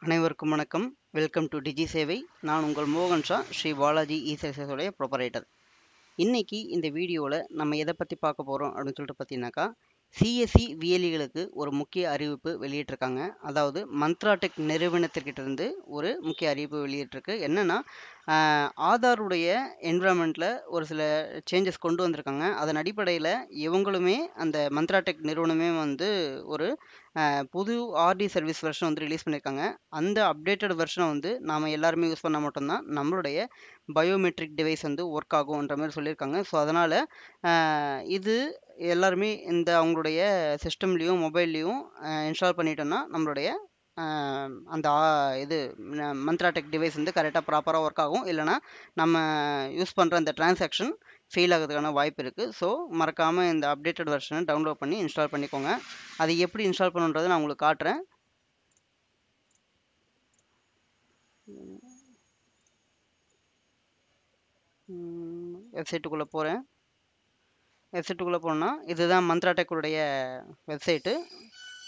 அனைவருக்கும் வணக்கம். Welcome to டிஜி சேவை. நான் உங்கள் மோகன் ஷா, ஸ்ரீ பாலாஜி இ-சர்வீசஸோடைய ப்ரொப்பரேட்டர். இன்னைக்கு இந்த வீடியோவில் நம்ம எதை பற்றி பார்க்க போகிறோம் அப்படின்னு சொல்லிட்டு பார்த்தீங்கன்னாக்கா, சிஎஸ்சி விஎல்இகளுக்கு ஒரு முக்கிய அறிவிப்பு வெளியிட்டிருக்காங்க. அதாவது மந்த்ரா டெக் நிறுவனத்திற்கிட்ட இருந்து ஒரு முக்கிய அறிவிப்பு வெளியிட்டிருக்கு. என்னன்னா, ஆதாருடைய என்விரான்மெண்ட்டில் ஒரு சில சேஞ்சஸ் கொண்டு வந்திருக்காங்க. அதன் அடிப்படையில் இவங்களுமே அந்த மந்த்ரா டெக் நிறுவனமே வந்து ஒரு புது ஆர்டி சர்வீஸ் வெர்ஷன் வந்து ரிலீஸ் பண்ணியிருக்காங்க. அந்த அப்டேட்டட் வெர்ஷனை வந்து நாம் எல்லாருமே யூஸ் பண்ணால் மட்டும்தான் நம்மளுடைய பயோமெட்ரிக் டிவைஸ் வந்து ஒர்க் ஆகுன்ற மாதிரி சொல்லியிருக்காங்க. ஸோ அதனால் இது எல்லாருமே இந்த அவங்களுடைய சிஸ்டம்லேயும் மொபைல்லையும் இன்ஸ்டால் பண்ணிட்டோம்னா நம்மளுடைய அந்த இது மந்த்ரா டெக் டிவைஸ் வந்து கரெக்டாக ப்ராப்பராக ஒர்க் ஆகும். இல்லைனா நம்ம யூஸ் பண்ணுற அந்த டிரான்சாக்ஷன் ஃபெயில் ஆகிறதுக்கான வாய்ப்பு இருக்குது. ஸோ மறக்காமல் இந்த அப்டேட்டட் வெர்ஷனை டவுன்லோட் பண்ணி இன்ஸ்டால் பண்ணிக்கோங்க. அது எப்படி இன்ஸ்டால் பண்ணுன்றதை நான் உங்களுக்கு காட்டுறேன். வெப்சைட்டுக்குள்ளே போகிறேன். வெப்சைட்டுக்குள்ளே போனால் இதுதான் மந்த்ரா டெக்குடைய வெப்சைட்டு.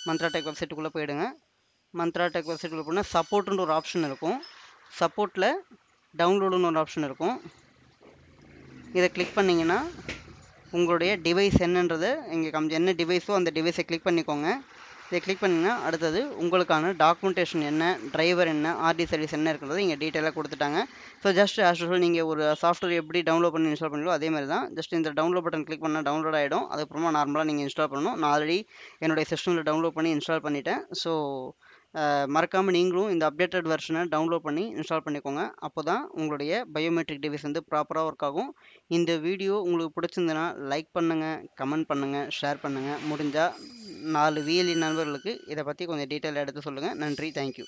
மந்த்ரா டெக் வெப்சைட்டுக்குள்ளே போயிடுங்க. மந்த்ரா டெக் வெப்சைட்டுக்குள்ளே போனால் சப்போர்ட்டுன்ற ஒரு ஆப்ஷன் இருக்கும். சப்போர்ட்டில் டவுன்லோடுன்னு ஒரு ஆப்ஷன் இருக்கும். இதை கிளிக் பண்ணிங்கன்னா உங்களுடைய டிவைஸ் என்னன்றதை இங்கே என்ன டிவைஸோ அந்த டிவைஸை கிளிக் பண்ணிக்கோங்க. இதை கிளிக் பண்ணிங்கன்னா அடுத்தது உங்களுக்கான டாக்குமெண்டேஷன் என்ன, டிரைவர் என்ன, ஆர்டி சர்வீஸ் என்ன இருக்கிறது இங்கே டீட்டெயிலாக கொடுத்துட்டாங்க. ஸோ ஜஸ்ட் ஆஸ் யூஷுவல் நீங்கள் ஒரு சாஃப்ட்வேர் எப்படி டவுன்லோட் பண்ணி இன்ஸ்டால் பண்ணுவீங்களோ அதே மாதிரி தான். ஜஸ்ட் இந்த டவுன்லோட் பட்டன் கிளிக் பண்ணால் டவுன்லோட் ஆகிடும். அதுக்கப்புறமா நார்மலாக நீங்கள் இன்ஸ்டால் பண்ணணும். நான் ஆல்ரெடி என்னுடைய சிஸ்டமில் டவுன்லோட் பண்ணி இன்ஸ்டால் பண்ணிட்டேன். ஸோ மறக்காமல் நீங்களும் இந்த அப்டேட்டட் வெர்ஷனை டவுன்லோட் பண்ணி இன்ஸ்டால் பண்ணிக்கோங்க. அப்போ தான் உங்களுடைய பயோமெட்ரிக் டிவைஸ் வந்து ப்ராப்பராக ஒர்க் ஆகும். இந்த வீடியோ உங்களுக்கு பிடிச்சிருந்ததுன்னா லைக் பண்ணுங்கள், கமெண்ட் பண்ணுங்கள், ஷேர் பண்ணுங்கள். முடிஞ்சால் 4 விஎல்இ நண்பர்களுக்கு இதை பற்றி கொஞ்சம் டீட்டெயிலாக எடுத்து சொல்லுங்கள். நன்றி, தேங்க்யூ.